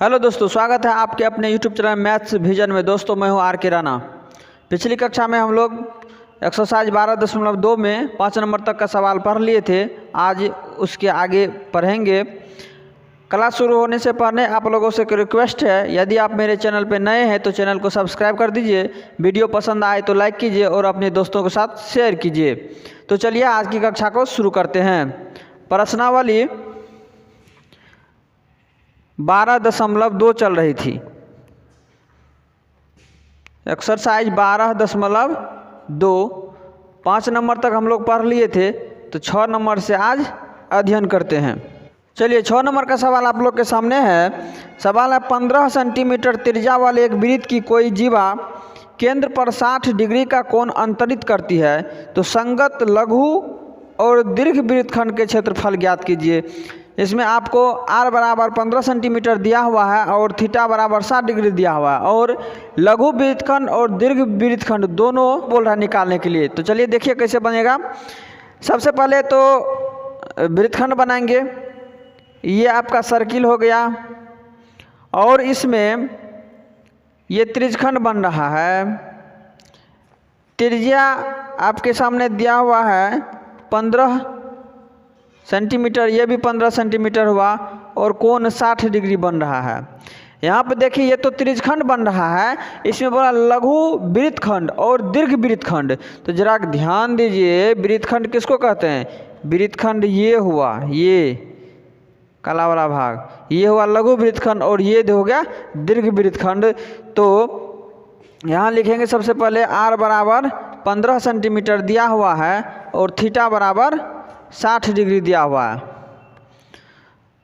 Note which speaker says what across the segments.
Speaker 1: Hello दोस्तों, स्वागत है आपके अपने यूट्यूब चैनल मैथ्स विजन में। दोस्तों मैं हूं आर के राणा। पिछली कक्षा में हम लोग एक्सरसाइज 12.2 में 5 नंबर तक का सवाल पढ़ लिए थे। आज उसके आगे पढ़ेंगे। क्लास शुरू होने से पहले आप लोगों से एक रिक्वेस्ट है, यदि आप मेरे चैनल पर नए हैं तो चैनल को सब्सक्राइब कर दीजिए, वीडियो पसंद आए तो लाइक कीजिए और अपने दोस्तों के साथ शेयर कीजिए। तो चलिए आज की कक्षा को शुरू करते हैं। प्रश्नावली 12.2 चल रही थी। एक्सरसाइज 12.2 5 नंबर तक हम लोग पढ़ लिए थे, तो 6 नंबर से आज अध्ययन करते हैं। चलिए 6 नंबर का सवाल आप लोग के सामने है। सवाल है 15 सेंटीमीटर त्रिज्या वाले एक वृत्त की कोई जीवा केंद्र पर 60 डिग्री का कोण अंतरित करती है, तो संगत लघु और दीर्घ वृत्तखंड के क्षेत्रफल ज्ञात कीजिए। इसमें आपको r बराबर 15 सेंटीमीटर दिया हुआ है और थीटा बराबर 60 डिग्री दिया हुआ है, और लघु वृत्तखंड और दीर्घ वृत्तखंड दोनों बोल रहा है निकालने के लिए। तो चलिए देखिए कैसे बनेगा। सबसे पहले तो वृत्तखंड बनाएंगे। ये आपका सर्किल हो गया और इसमें ये त्रिज्यखंड बन रहा है। त्रिज्या आपके सामने दिया हुआ है 15 सेंटीमीटर, ये भी 15 सेंटीमीटर हुआ और कोण 60 डिग्री बन रहा है। यहाँ पे देखिए ये तो त्रिज्यखंड बन रहा है, इसमें बोला लघु वृत्तखंड और दीर्घ वृत्तखंड। तो जरा ध्यान दीजिए, वृत्तखंड किसको कहते हैं? वृत्तखंड ये हुआ, ये काला वाला भाग, ये हुआ लघु वृत्तखंड और ये हो गया दीर्घ वृत्तखंड। तो यहाँ लिखेंगे सबसे पहले r बराबर 15 सेंटीमीटर दिया हुआ है और थीटा बराबर 60 डिग्री दिया हुआ है।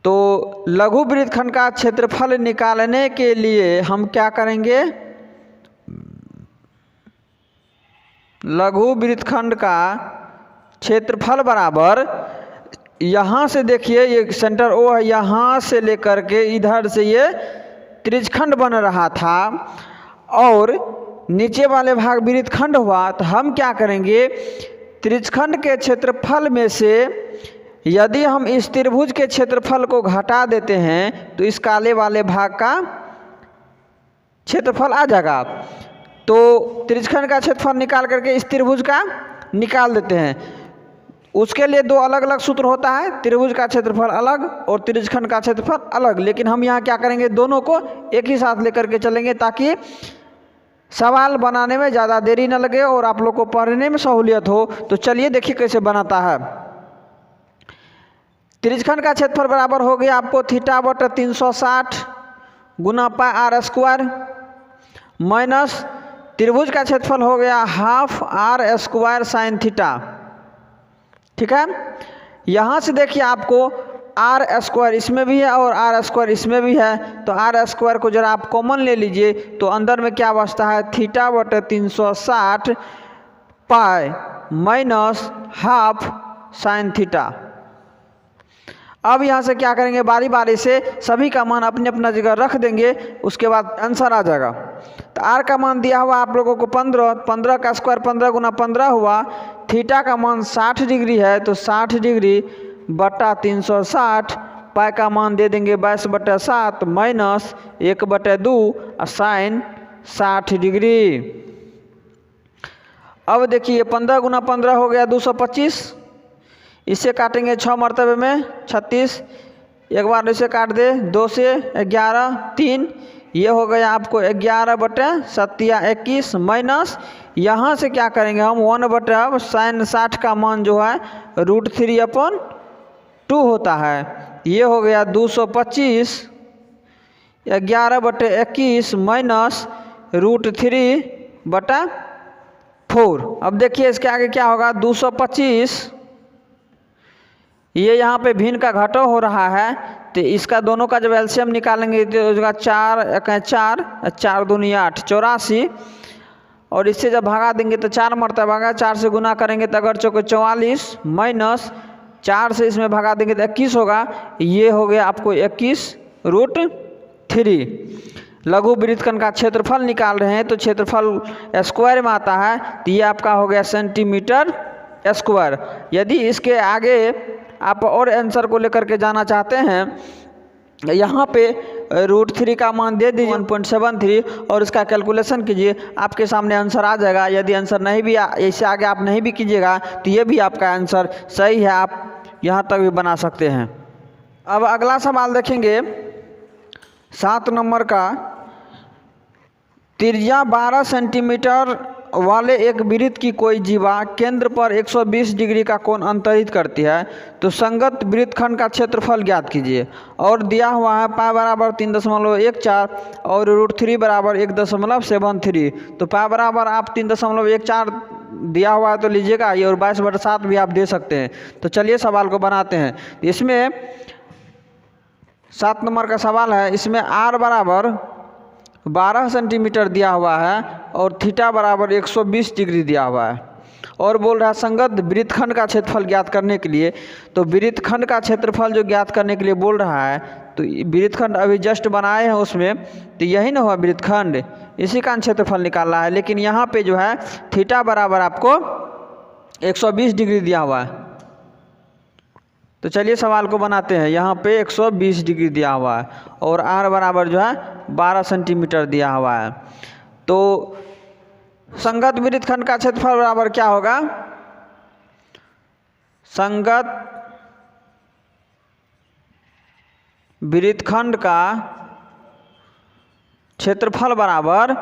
Speaker 1: तो लघु वृत्तखंड का क्षेत्रफल निकालने के लिए हम क्या करेंगे? लघु वृत्तखंड का क्षेत्रफल बराबर, यहाँ से देखिए ये सेंटर O है, यहाँ से लेकर के इधर से ये त्रिज्यखंड बन रहा था और नीचे वाले भाग वृत्तखंड हुआ। तो हम क्या करेंगे? त्रिज्यखंड के क्षेत्रफल में से यदि हम इस त्रिभुज के क्षेत्रफल को घटा देते हैं तो इस काले वाले भाग का क्षेत्रफल आ जाएगा। तो त्रिज्यखंड का क्षेत्रफल निकाल करके इस त्रिभुज का निकाल देते हैं। उसके लिए दो अलग अलग सूत्र होता है, त्रिभुज का क्षेत्रफल अलग और त्रिज्यखंड का क्षेत्रफल अलग। लेकिन हम यहाँ क्या करेंगे? दोनों को एक ही साथ लेकर के चलेंगे ताकि सवाल बनाने में ज़्यादा देरी न लगे और आप लोग को पढ़ने में सहूलियत हो। तो चलिए देखिए कैसे बनाता है। त्रिज्यखंड का क्षेत्रफल बराबर हो गया आपको थीटा बटा 360 गुना पाई r स्क्वायर माइनस त्रिभुज का क्षेत्रफल हो गया half r square sine theta. ठीक है, यहाँ से देखिए आपको r स्क्वायर इसमें भी है और r स्क्वायर इसमें भी है। तो r स्क्वायर को जरा आप कॉमन ले लीजिए, तो अंदर में क्या बचता है? थीटा बटे 360 pi minus half sine theta. अब यहाँ से क्या करेंगे? बारी बारी से सभी का मान अपने अपना जगह रख देंगे, उसके बाद आंसर आ जाएगा। तो r का मान दिया हुआ आप लोगों को 15 का स्क्वायर 15 गुना 15 हुआ। थीटा का मान 60 डिग्री है, तो 60 डिग्री बटा 360, पाई का मान दे देंगे 22/7 माइनस 1/2 साइन 60 डिग्री। अब देखिए 15 गुना 15 हो गया 225, इसे काटेंगे 6 मरतबे में 36, एक बार इसे काट दे 2 से 11 3, ये हो गया आपको 11/7 माइनस यहाँ से क्या करेंगे हम 1 साइन 60 का मान जो है √3/2 होता है। ये हो गया 225 11/21 माइनस √3/4। अब देखिए इसके आगे क्या होगा? 225, ये यहाँ पे भिन्न का घटाव हो रहा है, तो इसका दोनों का जब एलसीएम निकालेंगे तो इसका 4 दूनी 8 84, और इससे जब भागा देंगे तो 4 मरतबा भागा, 4 से गुना करेंगे तो अगर चौके 44 माइनस 4 से इसमें भगा देंगे तो 21 होगा। ये हो गया आपको 21√3। लघु वृत्तखंड का क्षेत्रफल निकाल रहे हैं तो क्षेत्रफल स्क्वायर में आता है, तो ये आपका हो गया सेंटीमीटर स्क्वायर। यदि इसके आगे आप और आंसर को लेकर के जाना चाहते हैं यहाँ पे √3 का मान दे दीजिए 1.73 और इसका कैलकुलेशन कीजिए, आपके सामने आंसर आ जाएगा। यदि आंसर नहीं भी इससे आगे आप नहीं भी कीजिएगा तो ये भी आपका आंसर सही है, आप यहाँ तक भी बना सकते हैं। अब अगला सवाल देखेंगे 7 नंबर का। त्रिज्या 12 सेंटीमीटर वाले एक वृत्त की कोई जीवा केंद्र पर 120 डिग्री का कोण अंतरित करती है, तो संगत वृत्तखंड का क्षेत्रफल ज्ञात कीजिए। और दिया हुआ है पाई बराबर 3.14 और √3 बराबर 1.73। तो पाई बराबर आप 3.14 दिया हुआ है तो लीजिएगा ये, और 22/7 भी आप दे सकते हैं। तो चलिए सवाल को बनाते हैं। इसमें 7 नंबर का सवाल है, इसमें r बराबर 12 सेंटीमीटर दिया हुआ है और थीटा बराबर 120 डिग्री दिया हुआ है, और बोल रहा है संगत वृत्तखंड का क्षेत्रफल ज्ञात करने के लिए। तो वृत्तखंड का क्षेत्रफल जो ज्ञात करने के लिए बोल रहा है, तो वृत्तखंड अभी जस्ट बनाए हैं उसमें, तो यही ना हुआ वृत्तखंड, इसी का क्षेत्रफल निकालना है। लेकिन यहाँ पे जो है थीटा बराबर आपको 120 डिग्री दिया हुआ है। तो चलिए सवाल को बनाते हैं। यहाँ पे 120 डिग्री दिया हुआ है और r बराबर जो है 12 सेंटीमीटर दिया हुआ है। तो संगत वृत्तखंड का क्षेत्रफल बराबर क्या होगा? संगत वृत्तखंड का क्षेत्रफल बराबर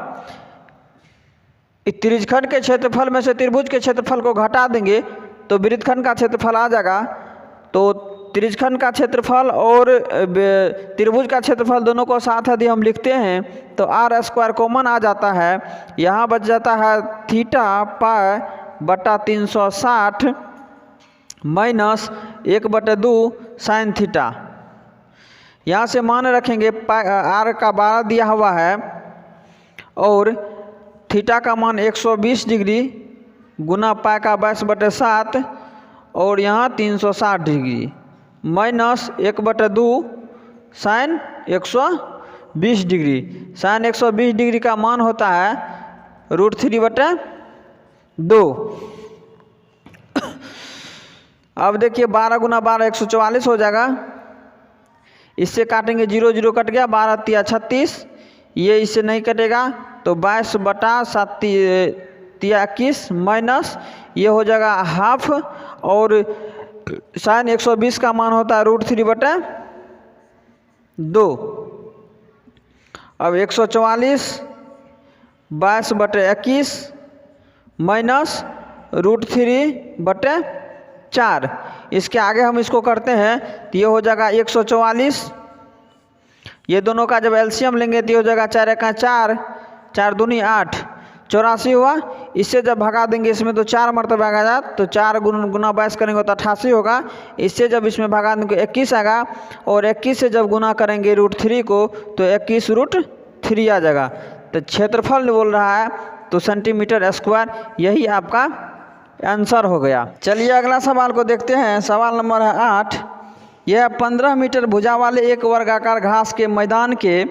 Speaker 1: त्रिज्यखंड के क्षेत्रफल में से त्रिभुज के क्षेत्रफल को घटा देंगे तो वृत्तखंड का क्षेत्रफल आ जाएगा। तो त्रिज्यखंड का क्षेत्रफल और त्रिभुज का क्षेत्रफल दोनों को साथ यदि हम लिखते हैं तो r² कॉमन आ जाता है। यहाँ बच जाता है थीटा पाई बटा 360 माइनस 1/2 साइन थीटा। यहाँ से मान रखेंगे r का 12 दिया हुआ है और थीटा का मान 120 डिग्री गुना पाई का 22/7 और यहाँ 360 degree minus 1/2 sine 120 degree. Sine 120 degree का मान होता है √3/2। अब देखिए 12 गुना 12 144 हो जाएगा। इससे काटेंगे 0 0 कट गया, 12 × 36, ये इससे नहीं कटेगा तो 22/7 × 21 माइनस ये हो जाएगा हाफ, और साइन 120 का मान होता है √3/2। अब 144 22/21 माइनस √3/4। इसके आगे हम इसको करते हैं तो ये हो जाएगा 144। ये दोनों का जब एलसीएम लेंगे तो ये हो जाएगा 4 × 4, 4 दूनी 8, 84 हुआ। इससे जब भगा देंगे इसमें तो 4 मरतबा भागा जाए तो 4 गुना 22 करेंगे तो 88 होगा। इससे जब इसमें भगा देंगे 21 आएगा, और 21 से जब गुना करेंगे √3 को तो 21√3 आ जाएगा। तो क्षेत्रफल बोल रहा है तो सेंटीमीटर², यही आपका आंसर हो गया। चलिए अगला सवाल को देखते हैं। सवाल नंबर है 8। यह 15 मीटर भुजा वाले एक वर्गाकार घास के मैदान के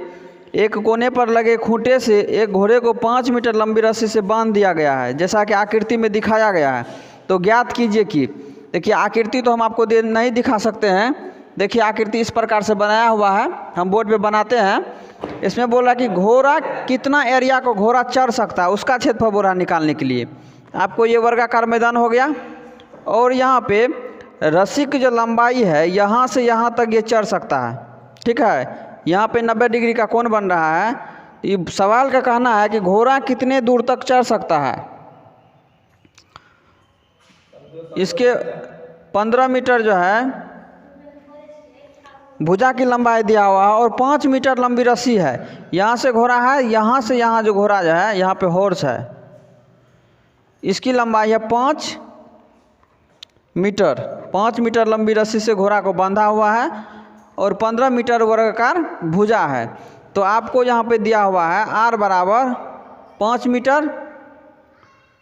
Speaker 1: एक कोने पर लगे खूंटे से एक घोड़े को 5 मीटर लंबी रस्सी से बांध दिया गया है, जैसा कि आकृति में दिखाया गया है। तो ज्ञात कीजिए कि, देखिए आकृति तो हम आपको नहीं दिखा सकते हैं। देखिए आकृति इस प्रकार से बनाया हुआ है, हम बोर्ड पे बनाते हैं। इसमें बोला कि घोड़ा कितना एरिया को घोड़ा चढ़ सकता है, उसका क्षेत्रफल बोला निकालने के लिए। आपको ये वर्गाकार मैदान हो गया, और यहाँ पे रस्सी की जो लंबाई है यहाँ से यहाँ तक ये चढ़ सकता है, ठीक है। यहाँ पे 90 डिग्री का कोण बन रहा है। ये सवाल का कहना है कि घोड़ा कितने दूर तक चढ़ सकता है। इसके 15 मीटर जो है भुजा की लंबाई दिया हुआ है और 5 मीटर लंबी रस्सी है। यहाँ से घोड़ा है, यहाँ से यहाँ जो घोड़ा जो है यहाँ पे हॉर्स है, इसकी लंबाई है 5 मीटर। 5 मीटर लंबी रस्सी से घोड़ा को बांधा हुआ है और 15 मीटर वर्गाकार भुजा है। तो आपको यहाँ पे दिया हुआ है r बराबर 5 मीटर,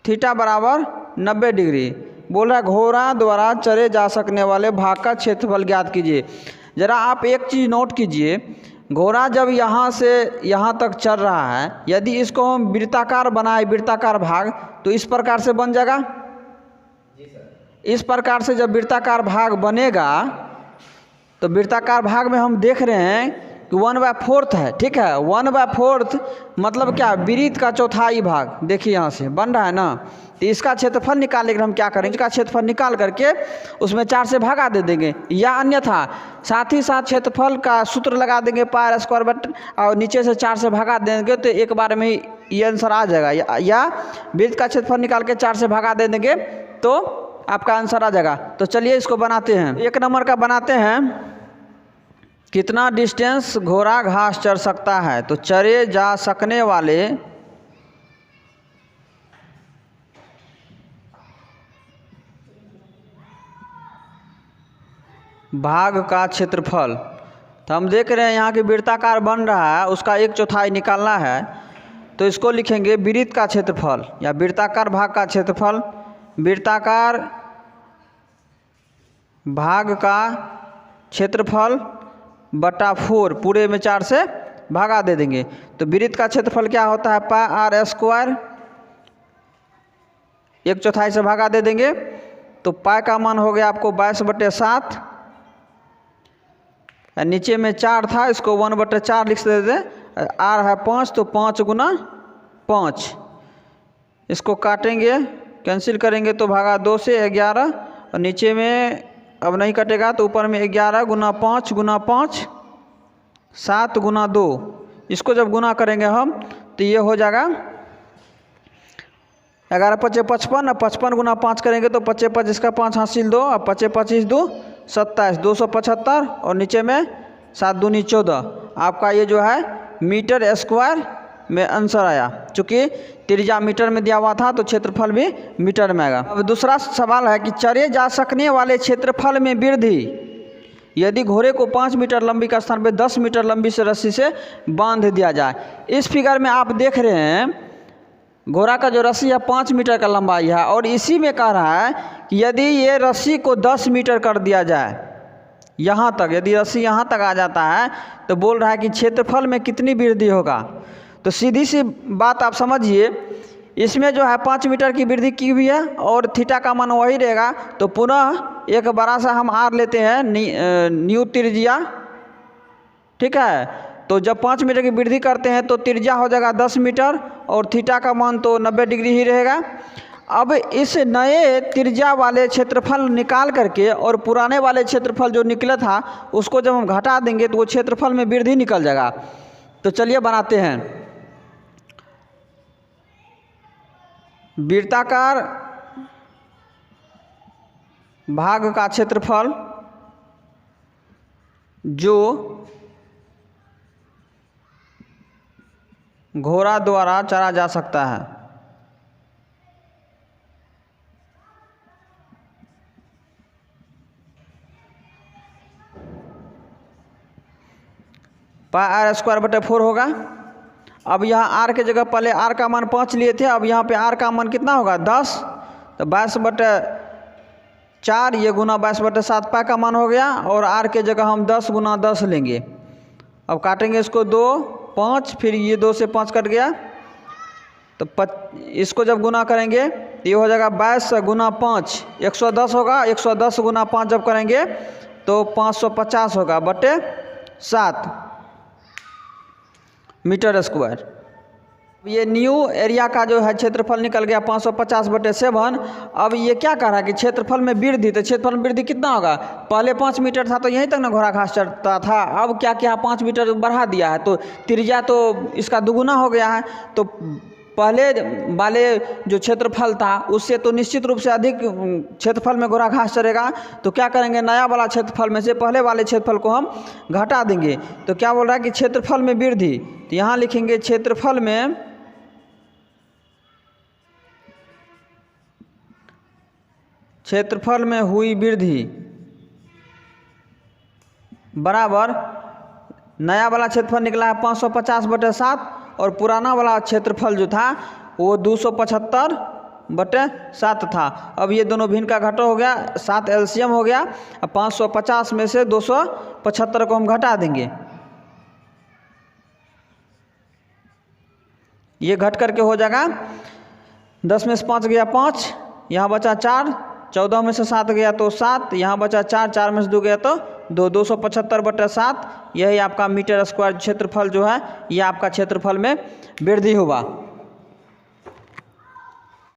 Speaker 1: थीटा बराबर 90 डिग्री। बोल रहा है घोड़ा द्वारा चढ़े जा सकने वाले भाग का क्षेत्रफल ज्ञात कीजिए। ज़रा आप एक चीज़ नोट कीजिए, घोड़ा जब यहाँ से यहाँ तक चल रहा है, यदि इसको हम वृत्ताकार बनाए, वृत्ताकार भाग, तो इस प्रकार से बन जाएगा। इस प्रकार से जब वृत्ताकार भाग बनेगा तो वृत्ताकार भाग में हम देख रहे हैं कि 1/4 है, ठीक है। 1/4 मतलब क्या, वृत्त का चौथाई भाग। देखिए यहाँ से बन रहा है ना, तो इसका क्षेत्रफल निकालने के लिए हम क्या करेंगे, इसका क्षेत्रफल निकाल करके उसमें 4 से भागा दे देंगे, या अन्यथा साथ ही साथ क्षेत्रफल का सूत्र लगा देंगे पाई स्क्वायर बटे, और नीचे से 4 से भागा देंगे तो एक बार में ये आंसर आ जाएगा। या वृत्त का क्षेत्रफल निकाल के 4 से भागा दे देंगे तो आपका आंसर आ जाएगा। तो चलिए इसको बनाते हैं। 1 नंबर का बनाते हैं, कितना डिस्टेंस घोड़ा घास चर सकता है। तो चरे जा सकने वाले भाग का क्षेत्रफल। तो हम देख रहे हैं यहाँ की वृत्ताकार बन रहा है, उसका 1/4 निकालना है। तो इसको लिखेंगे वृत्त का क्षेत्रफल या वृत्ताकार भाग का क्षेत्रफल। वृत्ताकार भाग का क्षेत्रफल बटा 4, पूरे में 4 से भागा दे देंगे। तो वृत्त का क्षेत्रफल क्या होता है, पाई आर स्क्वायर, 1/4 से भागा दे देंगे। तो पाई का मान हो गया आपको 22/7, नीचे में 4 था, इसको 1/4 लिख देते। आर है 5, तो 5 गुना 5, इसको काटेंगे, कैंसिल करेंगे तो भागा 2 से 11, और नीचे में अब नहीं कटेगा तो ऊपर में 11 गुना 5 गुना 5 7 गुना 2। इसको जब गुना करेंगे हम तो ये हो जाएगा 11 × 5 = 55, और 55 गुना 5 करेंगे तो 55 × 5 इसका 5 हासिल 2, और 55 × 25 = 2 27, 275, और नीचे में 7 दूनी 14। आपका ये जो है मीटर स्क्वायर में आंसर आया। चूँकि त्रिज्या मीटर में दिया हुआ था तो क्षेत्रफल भी मीटर में आएगा। अब दूसरा सवाल है कि चरे जा सकने वाले क्षेत्रफल में वृद्धि यदि घोड़े को 5 मीटर लंबी का स्थान पर 10 मीटर लंबी से रस्सी से बांध दिया जाए। इस फिगर में आप देख रहे हैं घोड़ा का जो रस्सी है 5 मीटर का लंबाई है, और इसी में कह रहा है कि यदि ये रस्सी को 10 मीटर कर दिया जाए, यहाँ तक, यदि रस्सी यहाँ तक आ जाता है तो बोल रहा है कि क्षेत्रफल में कितनी वृद्धि होगा। तो सीधी सी बात आप समझिए, इसमें जो है 5 मीटर की वृद्धि की हुई है और थीटा का मान वही रहेगा। तो पुनः एक बड़ा सा हम आर लेते हैं, न्यू त्रिज्या, ठीक है। तो जब 5 मीटर की वृद्धि करते हैं तो त्रिज्या हो जाएगा 10 मीटर और थीटा का मान तो 90 डिग्री ही रहेगा। अब इस नए त्रिज्या वाले क्षेत्रफल निकाल करके और पुराने वाले क्षेत्रफल जो निकला था उसको जब हम घटा देंगे तो वो क्षेत्रफल में वृद्धि निकल जाएगा। तो चलिए बनाते हैं। वृत्ताकार भाग का क्षेत्रफल जो घोड़ा द्वारा चरा जा सकता है। पाई आर स्क्वायर बटे 4 होगा। अब यहाँ आर के जगह पहले आर का मान 5 लिए थे, अब यहाँ पे आर का मान कितना होगा 10, तो 22/4 ये गुना 22/7 पाई का मान हो गया, और आर के जगह हम 10 गुना 10 लेंगे। अब काटेंगे इसको 2 5, फिर ये 2 से 5 कट गया, तो इसको जब गुना करेंगे तो ये हो जाएगा 22 गुना 5 110 होगा। 110 गुना 5 जब करेंगे तो 550 होगा बटे 7 मीटर स्क्वायर। ये न्यू एरिया का जो है क्षेत्रफल निकल गया 550/7। अब ये क्या कह रहा है कि क्षेत्रफल में वृद्धि, तो क्षेत्रफल में वृद्धि कितना होगा, पहले 5 मीटर था तो यहीं तक ना घोड़ा घास चरता था, अब क्या किया 5 मीटर बढ़ा दिया है, तो त्रिज्या तो इसका दुगुना हो गया है। तो पहले वाले जो क्षेत्रफल था उससे तो निश्चित रूप से अधिक क्षेत्रफल में घोड़ा घास चरेगा। तो क्या करेंगे, नया वाला क्षेत्रफल में से पहले वाले क्षेत्रफल को हम घटा देंगे। तो क्या बोल रहा है कि क्षेत्रफल में वृद्धि, तो यहाँ लिखेंगे क्षेत्रफल में हुई वृद्धि बराबर नया वाला क्षेत्रफल निकला है 550/7 और पुराना वाला क्षेत्रफल जो था वो 275/7 था। अब ये दोनों भिन्न का घटा हो गया, 7 एलसीएम हो गया। अब 550 में से 275 को हम घटा देंगे, ये घट करके हो जाएगा 10 में से 5 गया 5, यहाँ बचा 4, 14 में से 7 गया तो 7, यहाँ बचा 4, 4 में से 2 गया तो 275/7, यही आपका मीटर स्क्वायर क्षेत्रफल जो है, यह आपका क्षेत्रफल में वृद्धि हुआ।